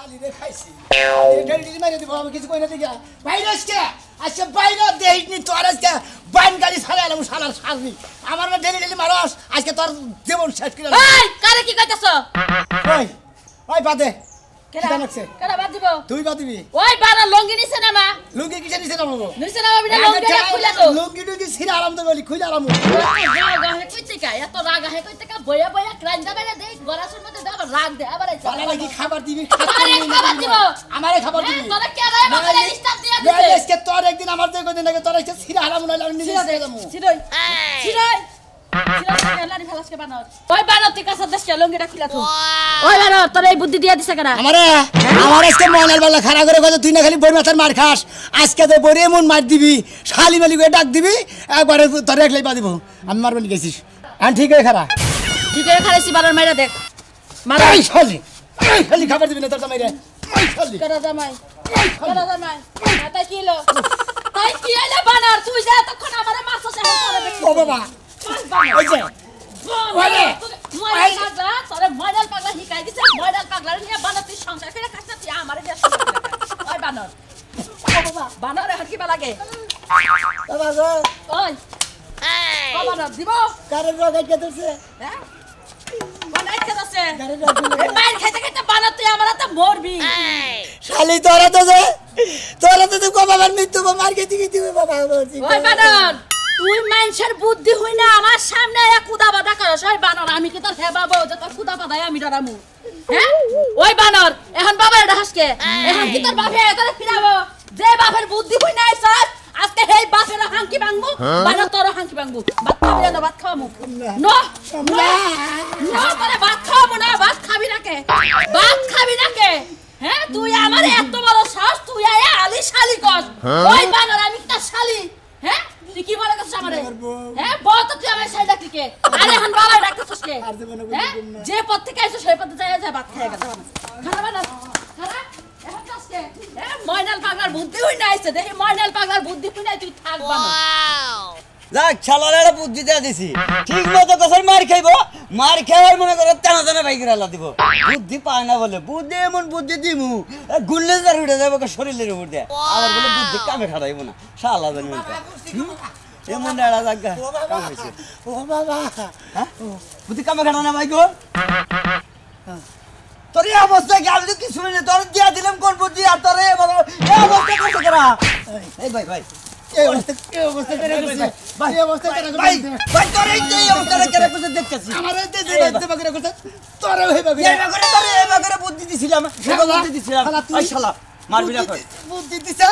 শালি রে খাইছি ডেলি মাইরে দিব আমি কিছু কই না দিগা ভাইরাস কে আচ্ছা বাইরে দেইনি তোর আজকে বাইন গাড়ি ছাড়ে আলাম শালার শালনি আমার না ডেলি মারস আজকে তোর জীবন শেষ করে এই কারে কি কইতাছ ওই ওই বাদে কেডা নাকছে কেডা বাদ দিব তুই বাদ দিবি ওই বারা লঙ্গি নিছে না মা লুঙ্গি কিসে নিছে না বাবু নিছে না বিনা লঙ্গি খুলে তো লুঙ্গি টুঙ্গি ছিড়া আরাম তো বলি খুলে আরাম রাগা হে কইতে কা এত রাগা হে কইতে কা বয়া বয়া ক্রাইম দা বেরে দেই গরাসের মধ্যে দাও রাগ দে আবার আইছে বালা লাগি খাবার দিবি খাবার দিব আমারে খাবার দিবি তোরা কে রায় বাবা ডিস্টার্ব দিয়া দিছে আজকে তোর একদিন আমার থেকে কদিন আগে তোর এসে ছিড়া আরাম নইলে আমি নিজে ছিড়া দেবো ছিড়ই ছিড়ই লাড়ি ফালাসকে বানাও ওই বানাও তুই কাছে দেশ লঙ্গিটা খুলে তো ওই বানাও তোর এই বুদ্ধি দিয়া দিছে কেডা আমার আজকে ময়নাল বালা খাড়া করে কত তুই না খালি বই মাথার মার খাস আজকে তো বড়ি এমন মার দিবি শালি মালি করে ডাক দিবি একবারে তোর একলাই পা দিব আমি মারবো নি গেছিস আর ঠিক আছে খারা ঠিক আছে খাইছি বারার মাইরা দেখ মারা এই শালি খাবার দিবি না তোর জামাই রে এই শালি কেডা জামাই তাই কি হলো তাই কি হলো বানার তুই যা তখন আমারে মাছ আছে তোরে দেখি ও বাবা ওই যে ওরে ময়দাল পাগলা তোরে ময়দাল পাগলা হিকাই দিছে ময়দাল পাগলা নিয়ে বানার তুই সংসার করে খাস না তুই আমারে দিয়া শুরু করে ওই বানর ও বাবা বানরে হাত কি বা লাগে বাবা গো ওই ও বানর দিব কারে রগাই কেতেছে হ্যাঁ বানাই খেতাছে এই মাইর খাইতে খাইতে বানর তুই আমারে তো মরবি শালি তোরা তো তুই কো বাবার মৃত্যু মার খেতে গিয়ে দিবি বাবা বলছি ওই বানর তুই মানুষের বুদ্ধি হই না আমার সামনে এক কুদা বাদা করস ওই বানর আমি কি তোর হেবাবো যে তোর কুদা বাদাই আমি ডরামু হ্যাঁ ওই বানর এখন বাবার ডাসকে এখন কি তোর বাপে তোরে ফিরাবো যে বাপের বুদ্ধি হই না স্যার আজকে হেই বাপের হাঙ্কি ভাঙবো বানর তোর হাঙ্কি ভাঙবো ভাত খাবি না ভাত খাওয়ামু নো নো তোরে ভাত খাওয়ামু না ভাত খাবি না কে হ্যাঁ তুই আমার এত বড় সাহস তুই আয়া আলি শালি কস ওই বানর আমি তোর শালি হ্যাঁ তুই কি মনে করছিস আমারে হ্যাঁ বল তো তুই আমার সাইড ডাকলি কে আরে হান বাবা ডাকতেছিস কে হ্যাঁ যে পথ থেকে আইছো সেই পথে যায় ভাত খেয়ে গেছে খারাপ না খারাপ এখন কাজকে হ্যাঁ ময়নাল পাগলার বুদ্ধি হই না আইছে দেখি ময়নাল পাগলার বুদ্ধি হই না তুই থাকবা না যাক শালারে বুদ্ধি দিয়া দিছি ঠিক মতো কখন মার খাইবো মার খাওয়ার মনে করে টানা বাইক রালা দিব বুদ্ধি পায় না বলে বুদ্ধি এমন বুদ্ধি দিমু গুল্লে যার উঠে যাবো শরীরের উপর দিয়ে আবার বলে বুদ্ধি কামে খাটাইবো না শালা জানি এমন এড়া জায়গা কাম হয়েছে ও বাবা হ্যাঁ বুদ্ধি কামে খাটা না বাইক তোর এই অবস্থা কি আমি তো কিছু নেই তোর দিয়া দিলাম কোন বুদ্ধি আর তোর এই অবস্থা করছে কেনা এই ভাই এই অবস্থা করে গেছে ভাই এই অবস্থা করে ভাই তোর এই অবস্থা করে গেছে দেখতেছি আমারে দে বাগরে করতে তোরে হই বাগরে এই বাগরে বুদ্ধি দিছিলাম সেবা বুদ্ধি দিছিলাম ওই শালা মারবি না কই বুদ্ধি দিছা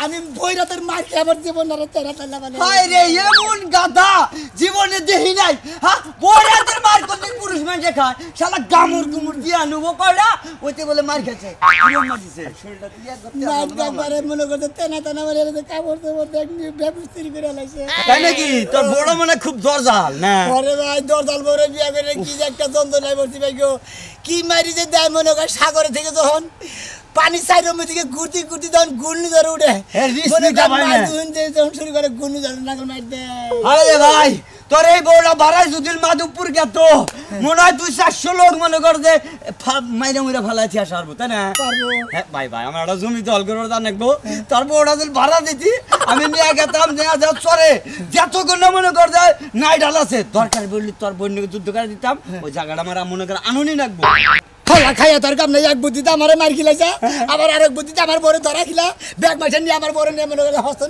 আমি বইরাতের মার কে আমার জীবন আর তেরা তালা মানে হায় রে এমন গাধা জীবনে দেখি নাই হ্যাঁ বইরাতের মার কোন পুরুষ মানুষ খায় শালা গামুর দিয়া নেবো কয়টা ওইতে বলে মার খেছে নিয়ম মারিছে শরীরটা দিয়া না একবারে মনে করতে তেনা মানে কাপড় তো দেখনি ব্যবস্থির করে লাইছে তাই নাকি তোর বড় মনে খুব দরজাল না আরে ভাই দরজাল বড় বিয়া করে কি যে একটা যন্ত্রণায় পড়ছি ভাই গো কি মারি যে দেয় মনে কর সাগরে থেকে যখন পানি সাইডের মধ্যে ঘুরতে যখন ঘূর্ণি ধরে উঠে যখন শুরু করে ঘূর্ণি ধরে নাকল মার দেয় আরে ভাই তোর এই বউটা বাড়াই যদি মাধবপুর গেত মনে হয় তুই 400 লোক মনে কর যে মাইরা মুইরা ফালাইছি আর সারবো তাই না হ্যাঁ ভাই আমার একটা জমি দল করে জানাকবো তোর বউটা যদি ভাড়া দিতি আমি নিয়ে গেতাম নেওয়া যাও চরে যতক্ষণ না মনে কর যায় নাই ডাল আছে দরকার বললি তোর বন্যকে যুদ্ধ করে দিতাম ওই জায়গাটা আমার মনে কর আনুনি রাখবো খালা খাইয়া তোর কাম নাই এক বুদ্ধিতে আমারে মার খিলাইছে আবার আরেক বুদ্ধিতে আমার বড় ধরা খিলা ব্যাগ মাইছে নিয়ে আমার বড় নিয়ে মনে করে হস্ত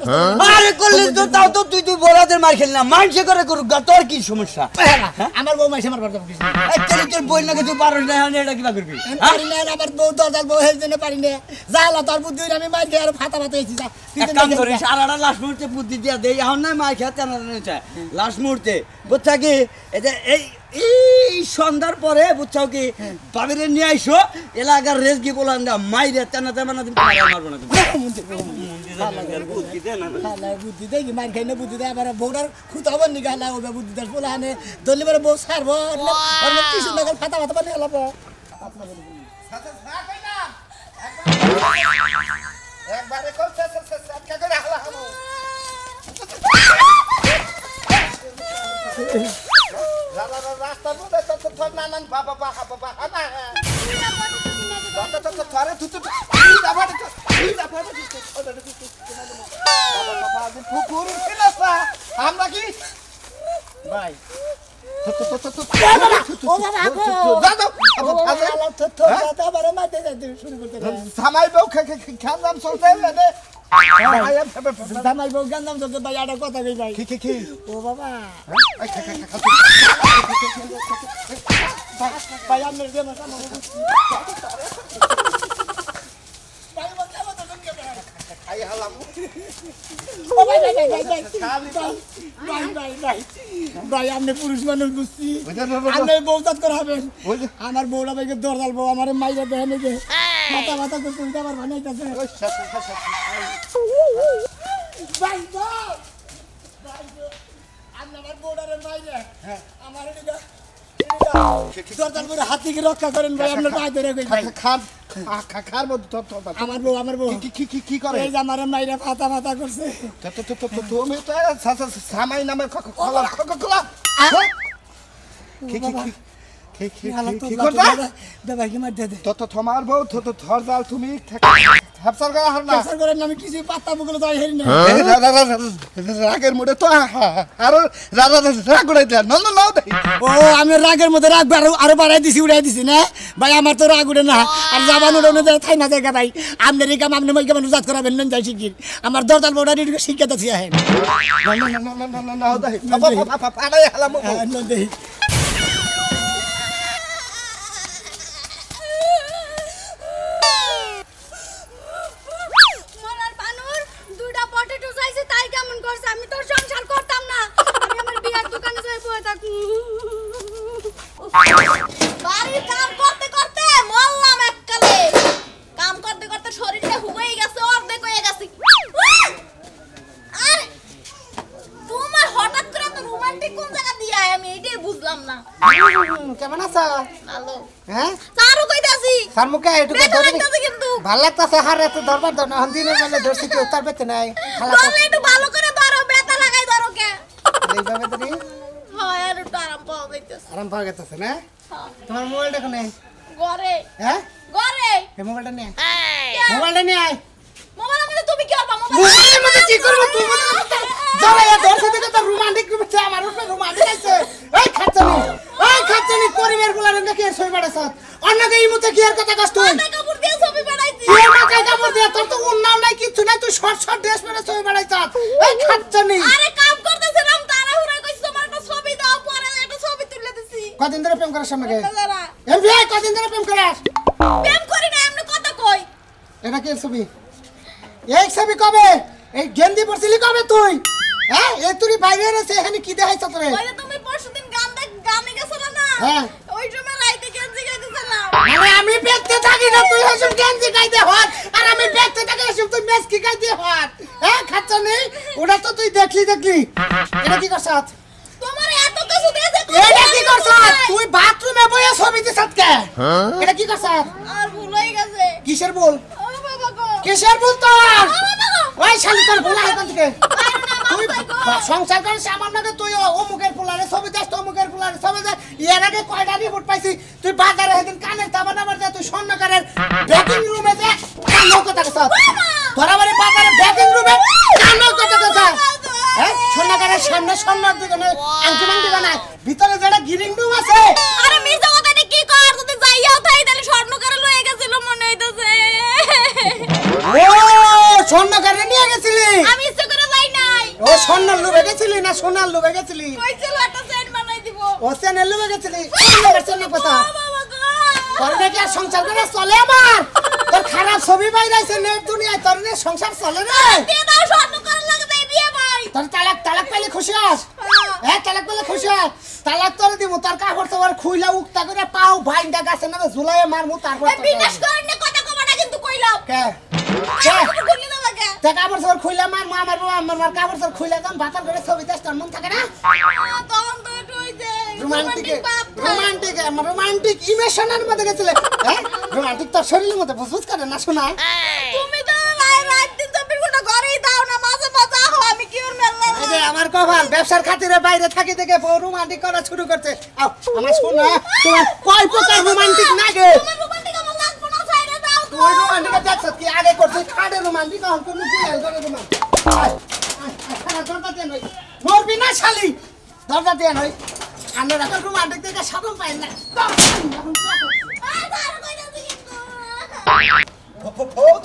আরে করলি তো তাও তো তুই বড়দের মার খেলনা মানছে করে করুক তোর কি সমস্যা আমার বউ মাইছে মার পারতাম কিছু তোর বই না তুই পারস না এটা কি করবি পারি না আমার বউ দরজাল বউ হেল জন্য পারি না যালা তোর বুদ্ধি আমি মার খেয়ে আর ফাতা হইছি যা এক কাম করিস আর একটা লাস্ট মুহূর্তে বুদ্ধি দিয়া দেই এখন না মার খেতে না চায় লাস্ট মুহূর্তে বুঝছা কি এই সন্ধ্যার পরে বুঝছাও কি বাবিরে নিয়ে আইসো এলাকার রেস গি বলান দা মাইরে তেনা তেনা তুমি মারবো না বুদ্ধি দেয় কি মার খাই না বুদ্ধি দেয় আবার বউটার খুঁতা হবার নি গালা ও বুদ্ধি দেয় বলে আনে দলি বারে বউ সারবো কি সুন্দর ফাতা বানিয়ে গেল একবারে করছে করে হালা হামো রাস্তার মধ্যে তো নানান বাবা আমরা কি ভাই জামাই বউ খান চলছে জামাই বউ গান চলছে ভাই একটা কথা কই ভাই কি ও বাবা ভাই আপনার যে মাথা খাই হালাম ভাই আপনি পুরুষ মানুষ বুঝছি আপনি বউ চাত করাবেন আমার বউরা ভাইকে দরজাল বউ আমার মাইরা দেখেন যে মাথা মাথা করতে আমার বানাইতেছে ভাই আপনার বউরারে মাইরে আমার দরজাল বউ হাতিকে রক্ষা করেন ভাই আপনার ভাই ধরে ভাই খার আমার বউ কি করে এই যে আমার মাইরা ফাতা ফাতা করছে তুমি তো সামাই নামে খোলা কি করতা দাদা কি মার দে তো তোমার বউ তো ধর দাও তুমি হ্যাপসার করা হল না হ্যাপসার করে আমি কিছু পাত্তা বগলে যাই হেরি না রাগের মুডে তো আর রাগ উড়াই দিলা না ও আমি রাগের মধ্যে রাগ আরো বাড়াই দিছি উড়াই দিছি না ভাই আমার তো রাগ উড়ে না আর জাবান উড়ে যায় থাই না জায়গা ভাই আপনার এই কাম আপনি মই কেমন উজাত করাবেন না যাই শিখির আমার দরজাল বড়া দিকে শিক্ষা দিছি আহেন না দাই বাবা পাড়াই হালাম না দেই আমি তোর সংসার করতাম না আমি আমার বিয়ার দোকানে যাই বসে থাকি বাড়ির কাম করতে করতে মরলাম এককালে কাম করতে করতে শরীরটা হুগেই গেছে অর্ধেক হয়ে গেছে আরে তোমার হঠাৎ করে তো রোমান্টিক কোন জায়গা দিয়ে আমি এটাই বুঝলাম না কেমন আছো হ্যালো হ্যাঁ সারু কইতাছি স্যার মুকে একটু ধরে কিন্তু ভাল লাগতাছে হারে তো দরবার দর না দিনের বেলা ধরছি কি উত্তর পেতে নাই তাহলে একটু ভালো করে ধরো বেতা লাগাই ধরো কে এইভাবে ধরি হয় আর একটু আরাম পাওয়া যাইতেছে আরাম পাওয়া গেছে না তোমার মোবাইলটা কোনে ঘরে হ্যাঁ ঘরে এই মোবাইলটা নিয়ে মোবাইলটা নিয়ে আয় মোবাইল আমাদের তুমি কি করবা মোবাইলের মধ্যে কি করব তুই মনে যারা এ দর্শক থেকে তো রোমান্টিক রূপে আমার উপরে রোমান্টিক আছে এই খাচ্ছনি পরিবার গুলারে নাকি সই বাড়াছ অন্যকে এই মতে কি আর কথা কষ্ট তুই মাথায় কাপড় দিয়ে ছবি বানাইছি তুই মাথায় কাপড় দিয়ে তোর তো উন্নাও নাই কিছু নাই তুই শর্ট শর্ট ড্রেস পরে ছবি বাড়াইছ এই খাচ্ছনি আরে কাম করতেছিলাম তাড়াহুড়া কইছি তোমার একটা ছবি দাও পরে একটা ছবি তুলে দিছি কদিন ধরে প্রেম করার সামনে দাদা এমবিআই কদিন ধরে প্রেম করাস প্রেম করি না এমনি কথা কই এটা কি ছবি এই ছবি কবে এই গেন্দি পড়ছিলি কবে তুই হ্যাঁ এই তুই বাইরে এসে এখানে কি দেখাইছ তোরে ওই যে তুমি পরশুদিন গানে গেছলা না হ্যাঁ ওই সময় রাইতে গেঞ্জি গাইতেছিলাম মানে আমি পেটতে থাকি না তুই এসব গেঞ্জি গাইতে হট আর আমি পেটতে থাকি এসব তুই মেস কি গাইতে হট হ্যাঁ খাচ্ছ নেই ওটা তো তুই দেখলি এটা কি করছ তোমার এত কিছু দিয়েছে এটা কি করছ তুই বাথরুমে বসে ছবি দিছ কে এটা কি করছ আর ভুল হয়ে গেছে কিসের বল ও বাবা গো কিসের বল তোর বাবা ওই শালি তোর ভুল হয় কোন থেকে তুই সংসার করিস আমার নাকি তুই অমুকের পোলারে ছবি দেখ অমুকের পোলারে ছবি দেখ এর আগে কয়টা রিপোর্ট পাইছি তুই বাজারে সেদিন কানের তাবা নামার যা তুই স্বর্ণকারের ব্যাকিং রুমে যা কানো কথা কস ধরাবাড়ি বাজারে ব্যাকিং রুমে কানো কথা কস হ্যাঁ স্বর্ণকারের সামনে স্বর্ণর দোকানে আংটি মাংটি বানায় ভিতরে যেটা গিরিং রুম আছে আরে মির্জা কথাটা কি কর যদি যাইয়াও তাই তাহলে স্বর্ণকারে লয়ে গেছিল মনে হইতাছে ও স্বর্ণকারে নিয়ে গেছিলি আমি ইচ্ছে করে যাই নাই ও স্বর্ণর লোভে গেছিলি না সোনার লোভে গেছিলি কইছিল একটা সেট বানাই দিব ও সেনের লোভে গেছিলি স্বর্ণ কথা ও বাবা গো তোর নাকি আর সংসার করে চলে আমার তোর খারাপ ছবি বাইরাইছে নেট দুনিয়ায় তোর নিয়ে সংসার চলে রে দিয়ে দাও স্বর্ণকারে লাগে তাই বিয়ে ভাই তোর তালাক পাইলে খুশি আস হ্যাঁ তালাক পাইলে খুশি আস তালাক তোর দিব তোর কাপড় তোমার খুইলা উক্তা করে পাও ভাইন্ডা গাছে নামে ঝুলাইয়ে মারমু তারপর বিনাশ করেন না কথা কমাটা কিন্তু কইলাম কে খুলি দাও লাগে তা কাপড় তোর খুইলা মার আমার কাপড় তোর খুইলা দাম বাতার করে ছবি দেশ তোর মন থাকে না তখন তো একটু ওই যে রোমান্টিক ইমোশনের মধ্যে গেছিলে হ্যাঁ রোমান্টিক তোর শরীরের মধ্যে বুঝবুঝ করে না শোনা তুমি তো রাত দিন 24 ঘন্টা ঘরেই দাও না মাঝে মাঝে আহো আমি কি ওর মেলা এই আমার কপাল ব্যবসার খাতিরে বাইরে থাকি থেকে বউ রোমান্টিক করা শুরু করছে আও আমার শোনা তোমার কয় প্রকার রোমান্টিক লাগে তোমার রোমান্টিক আমার লাগবে না ছাইরে দেখছ কি আগে করছিস খাড়ে রোমান্টিক এখন কোন কুয়াল করে রোমান দরজা দেন মরবি না শালি দরজা দেন ওই আন্না রাখার রোমান্টিক দেখে সাদম পাই না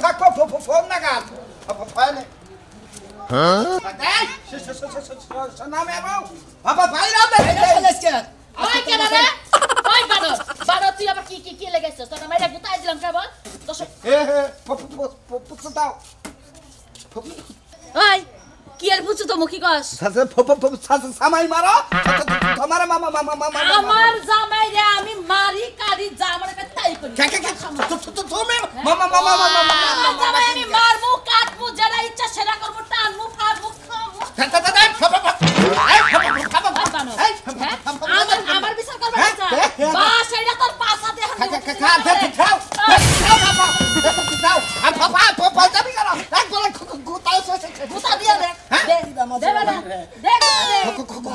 থাকো ফোন না গাছ ফোন হ্যাঁ নামে বাবা ভাই রাও ওই কেন রে ওই বানর বানর তুই আবার কি লেগেছিস তোর মাইরা গুতাই দিলাম কেবল দশ পুত্র দাও ওই কি আর বুঝছো তো মুখি কস সামাই মারো তোমার মামা আমার জামাই রে আমি মারি কারি জামারে কে তাই করি তুমি মামা আমার জামাই আমি মারমু কাটমু যেটা ইচ্ছা সেটা করব টানমু ফাড়মু আমার বিচার করবে না বাস এইটা তোর পাছা দে গুতা দিয়া দে দেবে না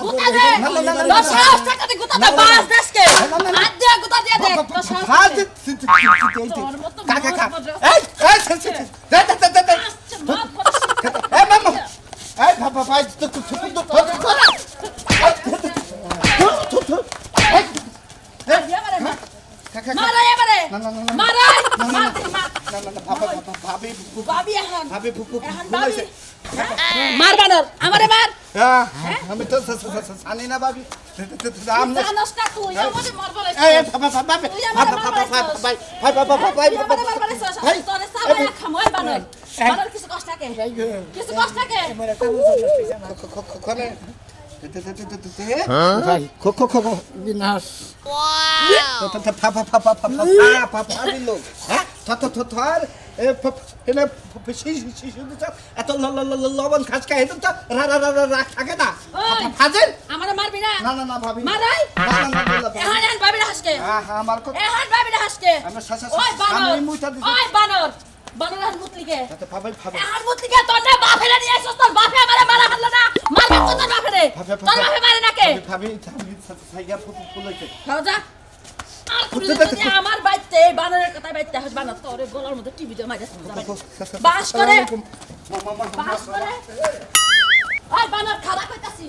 গুতা দে তোর সাহস থাকে গুতা দে বাস দেশকে হাত দিয়ে গুতা দিয়ে দে তোর সাহস কাকা এই মামা এই বাবা ভাই মারা এবারে মারা ভাবি ভাবি এখন ভাবি এখন ভাবি মার বানর আমারে মার আমি তো জানি না ভাবি জানোস না তুই আমারে মার বলে এই ভাই তোরে সাবাই খামই বানর বানর কিছু কষ্ট থাকে কিছু কষ্ট থাকে কোনে ভাই খো বিনাশ ভাবি লোক হ্যাঁ থর এনে শিশু এত লবণ খাস খাই তো রাখ থাকে না ফাজেল আমারে মারবি না না ভাবি মারাই এখন ভাবি হাসকে আমার কথা এখন ভাবি হাসকে ওই বানর আমি মুইতা দিছি ওই বানর বানর মুতলিকে ভাবি এখন মুতলিকে তোর না বাপেরে নিয়ে আসছ তোর বাপে আমারে মারা হলো না মারবে তো তোর বাপেরে তোর বাপে মারে নাকে ভাবি সাইয়া ফুল হইছে খাও যা আর পুরো যদি আমার বাইতে বানরের কথা বাইতে হাস বানর তোরে গলার মধ্যে টিভি দিয়ে মাইরাস বাস করে বাস করে ওই বানর খারাপ হইতাছি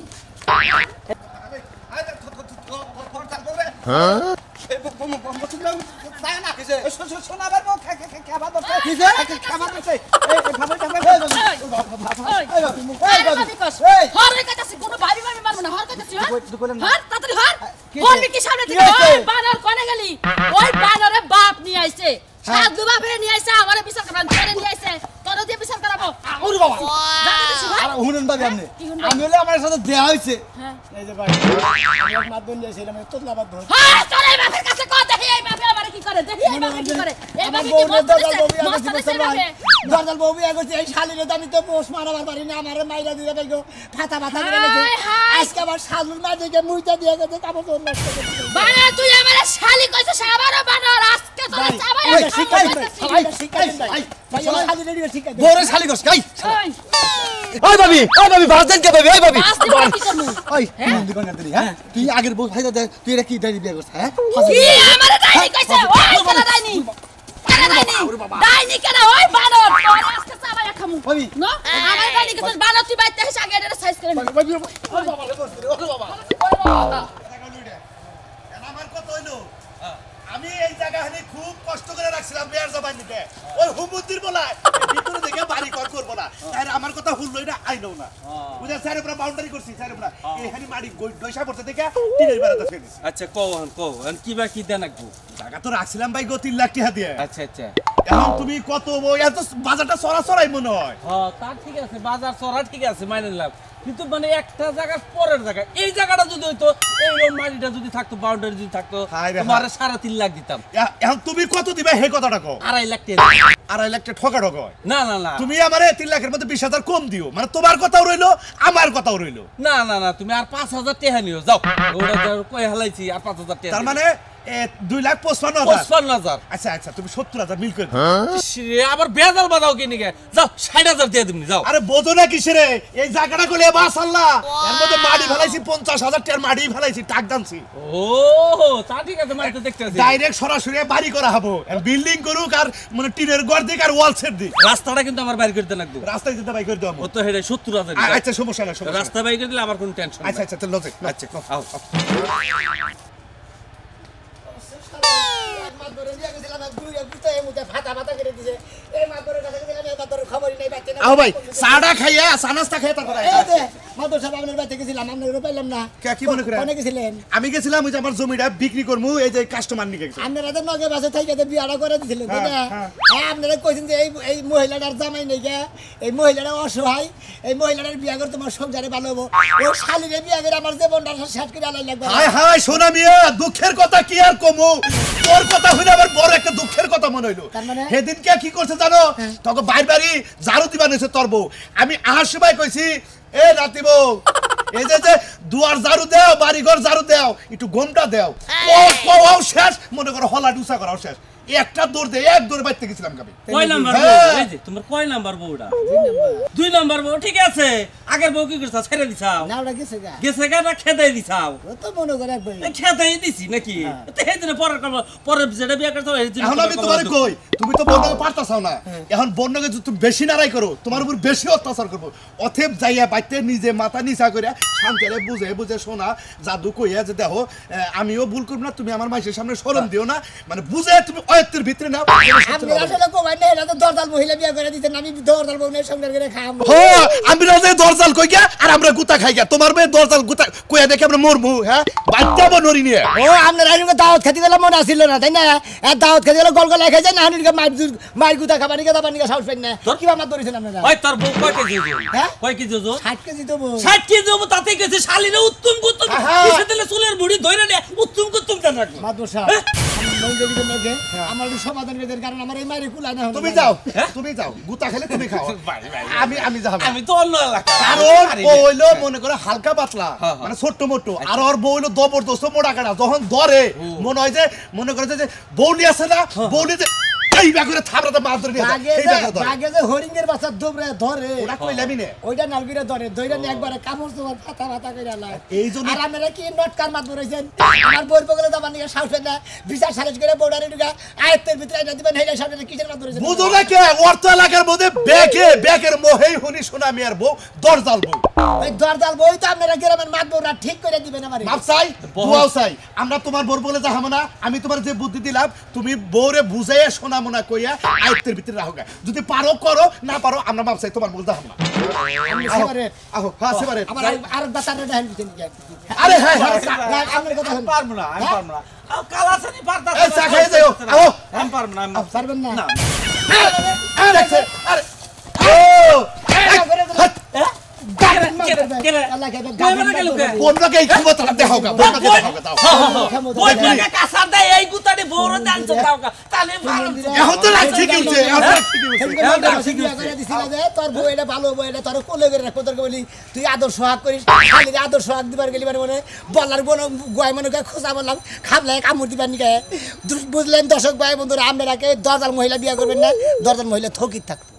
বাপ নিয়ে আইছে সাধু বাপে নিয়ে আইছে আমার বিচার করবেন তোরে নিয়ে আইছে তোরে দিয়ে বিচার করাবো হুনুন ভাবি আপনি আমি হলে আমার সাথে দেয়া হয়েছে এই যে ভাই আমি মাধ্যম দিয়েছিলাম তোতলা বাদ ধর হ্যাঁ তোরে বাপের কাছে কো দেখি এই বাপে আমারে কি করে দেখি এই বাপে কি করে এই বাপে কি দরজাল বউ বিয়া করছে এই শালিরে তো আমি তো পোষ মারাবার পারি না আমারে মাইরা দিয়ে দেবো ফাতা করে লেগে আজকে আমার শালুর মা দেখে মুইটা দিয়ে গেছে কাপড় তোর নষ্ট করে বানা তুই আমারে শালি কইছিস আমারে বানর আজকে তোরে চাবাই শিখাই ভাই আমার শালিরে দিয়ে শিখাই বড় শালি কস কাই ওই ভাবি বাজেন কে ভাবি ওই ভাবি আজ তুই কি করমু ওই দোকান করতে হ্যাঁ তুই আগের বউ ভাইদা দে তুই এটা কি দাঁড়ি বিয়া করছ হ্যাঁ কি আমারে ডাইনি কইছে ওই কোলা ডাইনি ডাইনি কেন ওই বানর তোরে আজকে চাবাই খামু ভাবি না আমারে ডাইনি কইছিস বানর তুই বাইতে এসে আগে এটা সাইজ করে নি ভাবি ওরে বাবা রে বস ওরে বাবা আমার কথা হইলো আমি এই জায়গাখানে খুব কষ্ট করে রাখছিলাম বিয়ার জবান নিতে ওই হুমুদ্দির বলায় ভিতরে দেখে বাড়ি ঘর করবো না তাই আমার কথা হুললোই না আইলো না বুঝা স্যার পুরো বাউন্ডারি করছি স্যার পুরো এইখানে মাড়ি দইসা পড়তে দেখে টিনের বেড়াতে ফেলে আচ্ছা কও কিবা কি দেন রাখবো টাকা তো রাখছিলাম ভাই গো 3 লাখ টাকা দিয়ে আচ্ছা এখন তুমি কত এত বাজারটা সরাসরাই মনে হয় হ্যাঁ তা ঠিক আছে বাজার চড়া ঠিক আছে মাইনে নিলাম কিন্তু মানে একটা জায়গার পরের জায়গা এই জায়গাটা যদি হইতো এই মাটিটা যদি থাকতো বাউন্ডারি যদি থাকতো তোমার 3.5 লাখ দিতাম এখন তুমি কত দিবে হে কথাটা কও 2.5 লাখ টাকা 2.5 লাখ টাকা ঠকা ঠকা হয় না তুমি আমারে 3 লাখের মধ্যে 20,000 কম দিও মানে তোমার কথাও রইলো আমার কথাও রইলো না তুমি আর 5,000 টাকা নিও যাও ওরা কই হালাইছি আর 5,000 টাকা তার মানে 2,55,000 55,000 আচ্ছা আচ্ছা তুমি 70,000 মিল করে আবার বেজাল বাদাও কি নিকে যাও 60,000 দিয়ে দিবনি যাও আরে বোঝো না কিসে রে এই জায়গাটা কইলে মাশাআল্লাহ এর মধ্যে মাটি ফেলাইছি 50,000 টাকার মাটি ফেলাইছি টাক দানছি ও তা ঠিক আছে মাই তো দেখতেছি ডাইরেক্ট সরাসরি বাড়ি করা হবো বিল্ডিং করুক আর মানে টিনের ঘর দিক আর ওয়াল সেট দিক রাস্তাটা কিন্তু আমার বাইর করতে লাগবে রাস্তায় যেতে বাই করে দাও ও তো হেডে 70,000 আচ্ছা সমস্যা না সমস্যা রাস্তা বাইর করে দিলে আমার কোনো টেনশন আচ্ছা আচ্ছা চল লজে আচ্ছা আও আও ভাই সাড়া খাইয়া সানাস্তা খাইয়া তারপর কি মনে করে আমি গেছিলাম ওই যে আমার জমিটা বিক্রি করবো এই যে কাস্টমার নিয়ে গেছে আপনারা তো নগে বাসে থেকে বিয়াটা করে দিছিলেন তাই না আপনারা কইছেন যে এই মহিলাটার জামাই নেই গে এই মহিলাটা অসহায় এই মহিলাটার বিয়া করে তোমার সংসারে ভালো হবো ও শালিরে বিয়া করে আমার জীবনটা শেষ করে আলাই লাগবে হায় হায় সোনা মিয়া দুঃখের কথা কি আর কমু তোর কথা হইলে আবার বড় একটা দুঃখের কথা মনে হইলো সেদিন কে কি করছে জানো তখন বাইর বাড়ি ঝাড়ু দিবা নিছে তোর বউ আমি আহার সময় কইছি এ রাতি বউ এই যে দুয়ার ঝাড়ু দাও বাড়ি ঘর ঝাড়ু দাও একটু গমটা দাও ও শেষ মনে করো হলা ডুসা করাও শেষ একটা দৌড় দে এক দৌড় বাইতে গেছিলাম আমি কয় নাম্বার বউ এই যে তোমার কয় নাম্বার বউটা 2 নাম্বার বউ ঠিক আছে আগের বউ কি করছ ছেড়ে দিছাও না ওটা গেছে গা না খেদাই দিছাও ও তো মনে করে একবার খেদাই দিছি নাকি তো হেদিনে পরে যেটা বিয়া করছো হেদিনে এখন আমি তোমারে কই তুমি তো বন্যকে পারতাছাও না এখন বন্যকে যদি তুমি বেশি নারাই করো তোমার উপর বেশি অত্যাচার করব অথেব যাইয়া বাইতে নিজে মাথা নিচা কইরা শান্তিরে বুঝে শোনা জাদু কইয়া যে দেখো আমিও ভুল করব না তুমি আমার মাইশের সামনে শরম দিও না মানে বুঝে তুমি অয়ত্তের ভিতরে নাও আপনি আসলে কোবাই না এটা তো দরজাল মহিলা বিয়া করে দিতেন আমি দরজাল বউ নিয়ে সংসার করে খাম হ্যাঁ আমি রাজে দরজাল কই গিয়া আর আমরা গুতা খাই গিয়া তোমার মেয়ে দরজাল গুতা কইয়া দেখে আমরা মরমু হ্যাঁ বাচ্চাবো নরি নিয়ে ও আপনারা আজকে দাওয়াত খেতে গেলে মনে আসিল না তাই না দাওয়াত খেতে গেলে গলগলা খাই যায় না হানিকে মাইর গুতা খাবার নিকে দাবার নিকে সাহস পাই না কি আমার ধরেছেন আপনারা ওই তোর বউ কয় কেজি ওজন হ্যাঁ কয় কেজি ওজন 60 কেজি দেবো 60 কেজি ওজন তাতে গেছে শালিরে উত্তম কিসে দিলে চুলের মুড়ি ধইরা নে উত্তম জান রাখবো মাদ্রাসা আমার সমাধান বেদের কারণ আমার এই মাইরে কুলা না তুমি যাও গুতা খেলে তুমি খাও আমি যাব আমি তো অন্য এলাকা কারণ ও হইলো মনে করে হালকা পাতলা মানে ছোট মোটো আর ওর বউ হইলো জবরদস্ত মোটা কাটা যখন ধরে মনে হয় যে মনে করে যে বউলি আছে না বউলি যে এই ব্যাগরে থাবরাতে মাছ ধরে নিয়ে আগে যে হরিণের বাচ্চা দবরে ধরে ওরা কইলামি নে ওইটা নালগিরে ধরে ধইরা নে একবারে কামড় তোমার পাতা পাতা কইরা লাই এইজন্য আর আপনারা কি নটকার মাত ধরেছেন আমার বউর বগলে দাবার নিয়ে সাহস না বিচার সালিশ করে বউডারে ঢুকা আয়ত্তের ভিতরে এটা দিবেন হেডা সামনে কিসের মাত ধরেছেন বুঝো না কে অর্থ এলাকার মধ্যে ব্যাগের মোহেই হুনি সোনা মিয়ার বউ দরজাল বউ ওই দরজাল বই তো আপনারা গ্রামের মাত বউরা ঠিক করে দিবেন আমারে মাপ চাই দুয়াও চাই আমরা তোমার বউর বলে যাহাম না আমি তোমার যে বুদ্ধি দিলাম তুমি বউরে বুঝাইয়া সোনা মোনা কইয়া আয়ত্তের ভিতরে রাখো যদি পারো করো না পারো আমরা মাপ চাই তোমার বলতে যাহাম না আহো হ্যাঁ সেবারে আমার আর দাতারে ডাল দিতেন আরে হ্যাঁ আপনার কথা আমি পারবো না কালাসানি পারতা এই চা খেয়ে যাও আহো আমি পারবো না পারবেন না দেখছে আরে ও বন্যকে এই ক্ষমতা দেখাও গা বন্যকে দেখাও গা দাও বন্যকে কাসার দেয় এই গুতাড়ি বড় ডান্স দাও গা তাহলে এখন তো লাগছে কি হচ্ছে তোর বউ এটা ভালো বউ এটা তোর কোলে করে রাখো তোর বলি তুই আদর সোহাগ করিস খালি আদর সোহাগ দিবার গেলি মানে বলার বোন গোয়াই মনে খোঁজা বললাম খাবলাই কামড় দিবার নিকে বুঝলেন দর্শক ভাই বন্ধুরা আপনারাকে দরজাল মহিলা বিয়া করবেন না দরজাল মহিলা থকিত থাকতো